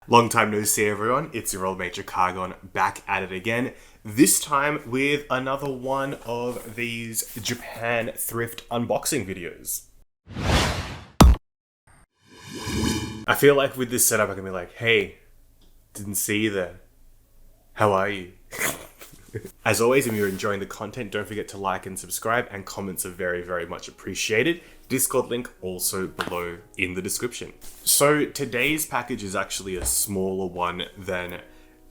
Long time no see, everyone. It's your old mate Chicagon back at it again. This time with another one of these Japan thrift unboxing videos. I feel like with this setup I can be like, hey, didn't see you there. How are you? As always, if you're enjoying the content, don't forget to like and subscribe, and comments are very, very much appreciated. Discord link also below in the description. So today's package is actually a smaller one than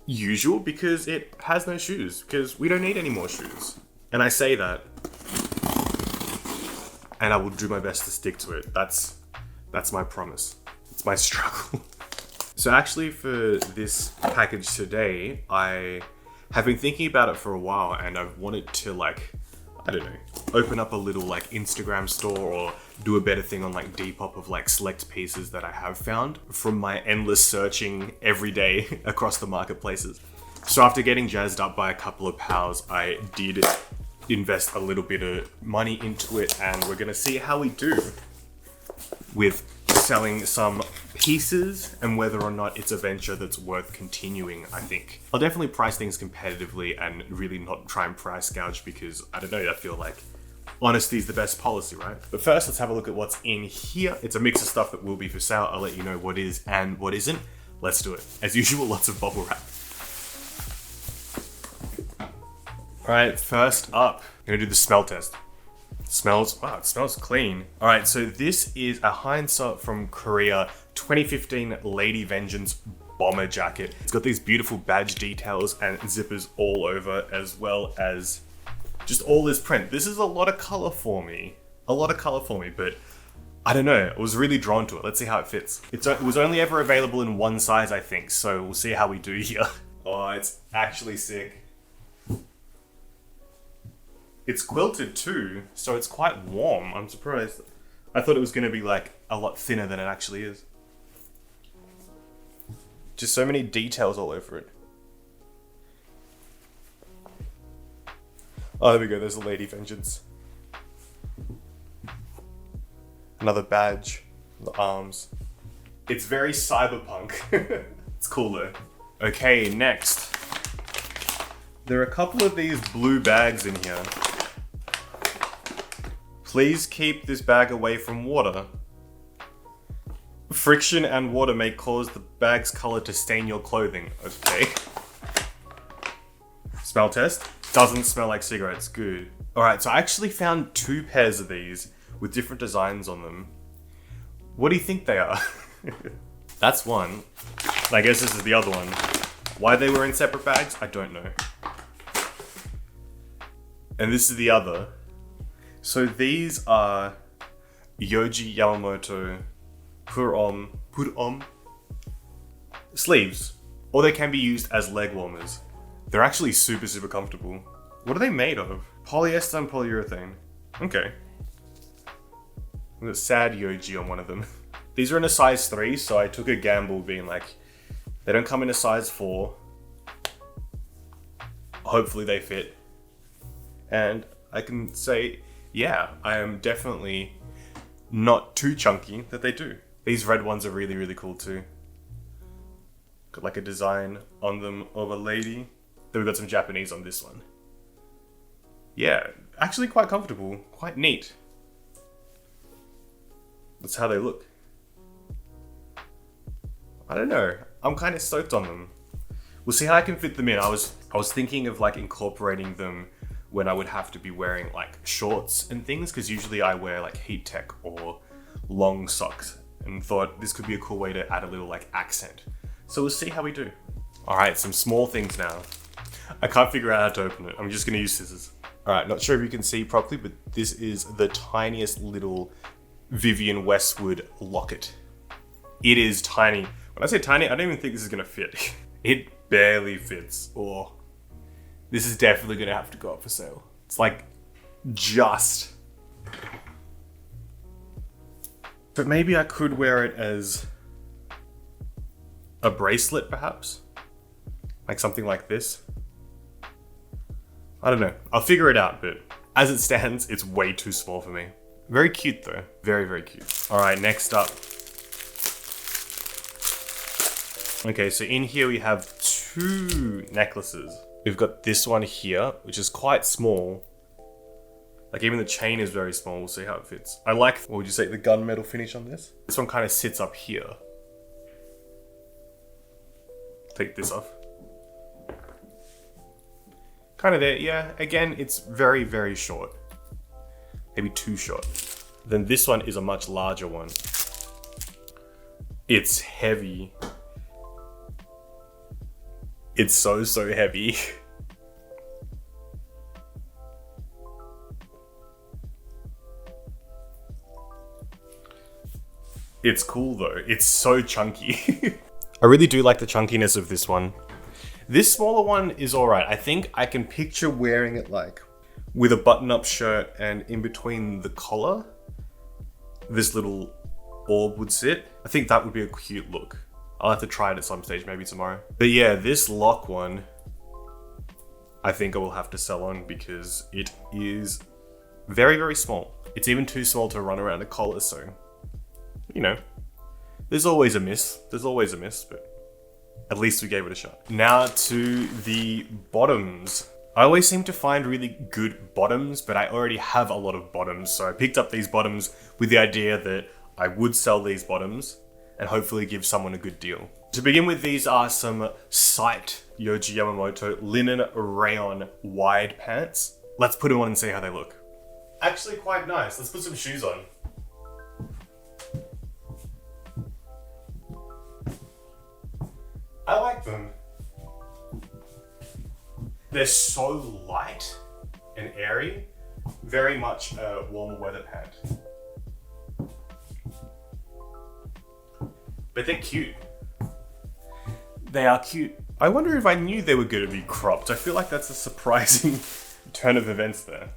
usual because it has no shoes, because we don't need any more shoes. And I say that, and I will do my best to stick to it. That's my promise. It's my struggle. So actually for this package today, I have been thinking about it for a while, and I've wanted to open up a little Instagram store or do a better thing on Depop of select pieces that I have found from my endless searching every day across the marketplaces. So after getting jazzed up by a couple of pals, I did invest a little bit of money into it, and we're gonna see how we do with selling some pieces and whether or not it's a venture that's worth continuing. I think I'll definitely price things competitively and really not try and price gouge, because I don't know, I feel like honesty is the best policy, right? But first, let's have a look at what's in here. It's a mix of stuff that will be for sale. I'll let you know what is and what isn't. Let's do it. As usual, lots of bubble wrap. All right, first up, I'm gonna do the smell test. Wow, it smells clean. All right, so this is a Hyein Seo from Korea 2015 Lady Vengeance bomber jacket. It's got these beautiful badge details and zippers all over, as well as just all this print. This is a lot of color for me. But I don't know, I was really drawn to it. Let's see how it fits. It was only ever available in one size, I think, so we'll see how we do here. Oh, it's actually sick. It's quilted too, so it's quite warm. I'm surprised. I thought it was going to be a lot thinner than it actually is. Just so many details all over it. Oh, there we go. There's a Lady Vengeance. Another badge. The arms. It's very cyberpunk. It's cool though. Okay, next. There are a couple of these blue bags in here. Please keep this bag away from water. Friction and water may cause the bag's color to stain your clothing. Okay. Smell test. Doesn't smell like cigarettes. Good. Alright, so I actually found two pairs of these with different designs on them. What do you think they are? That's one. I guess this is the other one. Why they were in separate bags, I don't know. And this is the other. So these are Yohji Yamamoto pur-om sleeves, or they can be used as leg warmers. They're actually super, super comfortable. What are they made of? Polyester and polyurethane. Okay. There's a sad Yohji on one of them. These are in a size 3, so I took a gamble being they don't come in a size 4. Hopefully they fit. And I can say, yeah, I am definitely not too chunky that they do. These red ones are really, really cool too. Got a design on them of a lady. Then we've got some Japanese on this one. Yeah, actually quite comfortable, quite neat. That's how they look. I don't know, I'm kind of stoked on them. We'll see how I can fit them in. I was thinking of incorporating them when I would have to be wearing shorts and things, because usually I wear heat tech or long socks, and thought this could be a cool way to add a little accent. So we'll see how we do. All right, some small things now. I can't figure out how to open it. I'm just gonna use scissors. All right, not sure if you can see properly, but this is the tiniest little Vivienne Westwood locket. It is tiny. When I say tiny, I don't even think this is gonna fit. It barely fits. Oh. This is definitely gonna have to go up for sale. It's just. But maybe I could wear it as a bracelet, perhaps? Something like this. I don't know. I'll figure it out, but as it stands, it's way too small for me. Very cute though. Very, very cute. All right, next up. Okay, so in here we have 2 necklaces. We've got this one here, which is quite small. Like even the chain is very small. We'll see how it fits. I like, what would you say, the gunmetal finish on this? This one kind of sits up here. Take this off. Kind of there, yeah. Again, it's very, very short. Maybe too short. Then this one is a much larger one. It's heavy. It's so, so heavy. It's cool though. It's so chunky. I really do like the chunkiness of this one. This smaller one is alright. I think I can picture wearing it like with a button-up shirt and in between the collar, this little orb would sit. I think that would be a cute look. I'll have to try it at some stage, maybe tomorrow. But yeah, this lock one, I think I will have to sell on because it is very, very small. It's even too small to run around a collar, so, you know, there's always a miss. There's always a miss, but at least we gave it a shot. Now to the bottoms. I always seem to find really good bottoms, but I already have a lot of bottoms, so I picked up these bottoms with the idea that I would sell these bottoms and hopefully give someone a good deal. To begin with, these are some Sight Yohji Yamamoto linen rayon wide pants. Let's put them on and see how they look. Actually quite nice. Let's put some shoes on. I like them. They're so light and airy. Very much a warmer weather pant. But they're cute. They are cute. I wonder if I knew they were going to be cropped. I feel like that's a surprising turn of events there.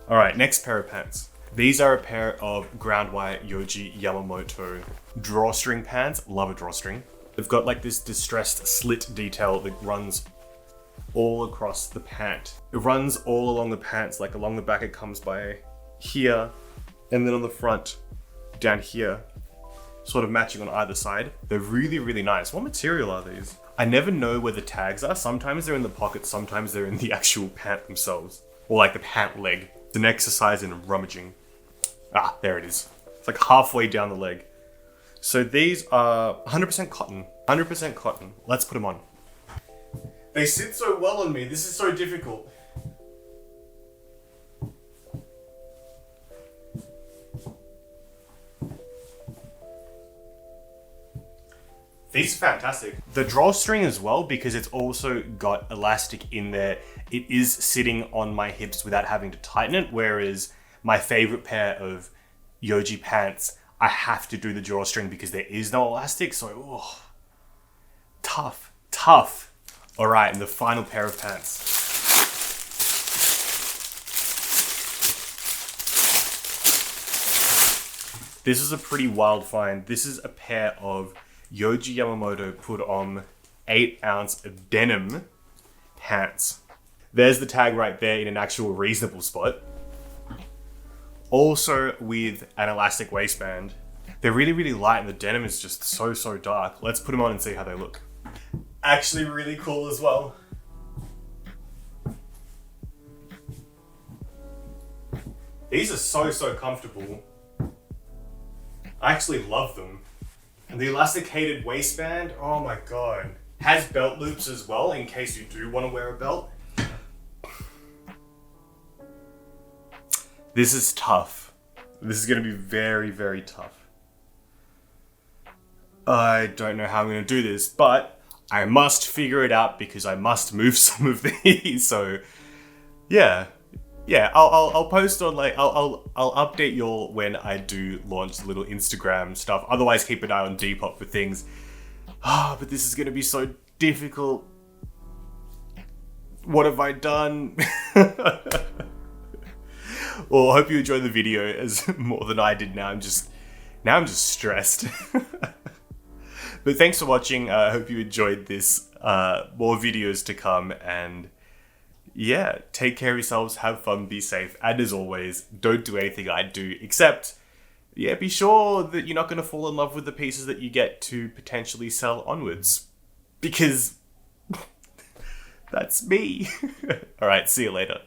All right, next pair of pants. These are a pair of ground wire Yohji Yamamoto drawstring pants. Love a drawstring. They've got like this distressed slit detail that runs all across the pant. It runs all along the pants, like along the back it comes by here, and then on the front, down here, sort of matching on either side. They're really, really nice. What material are these? I never know where the tags are. Sometimes they're in the pocket, sometimes they're in the actual pant themselves. Or like the pant leg. It's an exercise in rummaging. Ah, there it is. It's like halfway down the leg. So these are 100% cotton. 100% cotton. Let's put them on. They sit so well on me. This is so difficult. These are fantastic. The drawstring as well, because it's also got elastic in there. It is sitting on my hips without having to tighten it, whereas my favorite pair of Yohji pants, I have to do the drawstring because there is no elastic, so oh, tough, tough. All right, and the final pair of pants. This is a pretty wild find. This is a pair of Yohji Yamamoto put on 8-ounce denim pants. There's the tag right there in an actual reasonable spot. Also with an elastic waistband. They're really, really light and the denim is just so, so dark. Let's put them on and see how they look. Actually really cool as well. These are so, so comfortable. I actually love them. And the elasticated waistband, oh my god. Has belt loops as well in case you do want to wear a belt. This is tough. This is going to be very, very tough. I don't know how I'm going to do this, but I must figure it out because I must move some of these. So, yeah. Yeah, I'll post on like, I'll update you all when I do launch the little Instagram stuff. Otherwise, keep an eye on Depop for things. Ah, but this is going to be so difficult. What have I done? Well, I hope you enjoyed the video as more than I did. Now I'm just stressed. But thanks for watching. I hope you enjoyed this. More videos to come, and yeah, take care of yourselves, have fun, be safe, and as always, don't do anything I do, except, yeah, be sure that you're not going to fall in love with the pieces that you get to potentially sell onwards. Because that's me. All right, see you later.